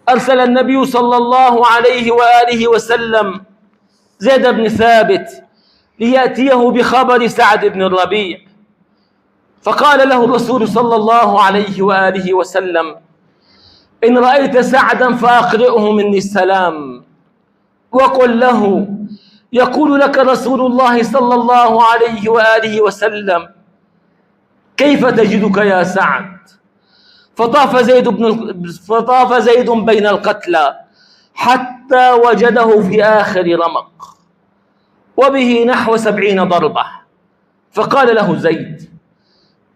أرسل النبي صلى الله عليه وآله وسلم زيد بن ثابت ليأتيه بخبر سعد بن الربيع، فقال له الرسول صلى الله عليه وآله وسلم: إن رأيت سعدا فأقرئه مني السلام، وقل له يقول لك رسول الله صلى الله عليه وآله وسلم: كيف تجدك يا سعد؟ فطاف زيد بين القتلى حتى وجده في آخر رمق وبه نحو 70 ضربة، فقال له زيد: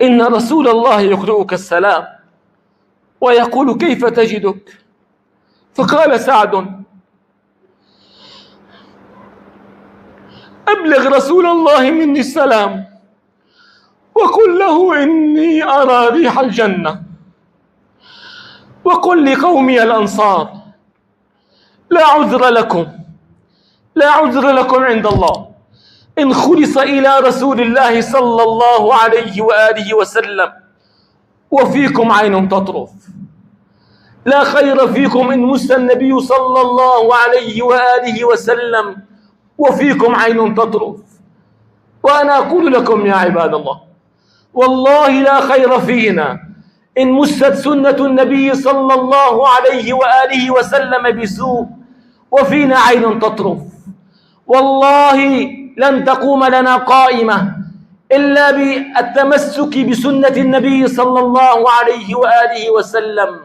إن رسول الله يقرئك السلام ويقول كيف تجدك؟ فقال سعد: أبلغ رسول الله مني السلام وقل له إني أرى ريح الجنة، وقل لقومي الأنصار: لا عذر لكم عند الله إن خلص إلى رسول الله صلى الله عليه وآله وسلم وفيكم عين تطرف. لا خير فيكم إن مس النبي صلى الله عليه وآله وسلم وفيكم عين تطرف. وأنا أقول لكم يا عباد الله، والله لا خير فينا إن مست سنة النبي صلى الله عليه وآله وسلم بسوء وفينا عين تطرف. والله لن تقوم لنا قائمة إلا بالتمسك بسنة النبي صلى الله عليه وآله وسلم.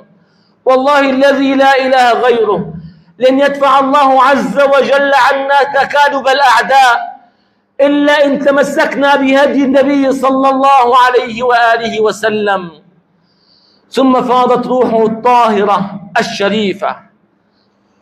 والله الذي لا إله غيره لن يدفع الله عز وجل عنا تكالب الأعداء إلا إن تمسكنا بهدي النبي صلى الله عليه وآله وسلم. ثم فاضت روحه الطاهرة الشريفة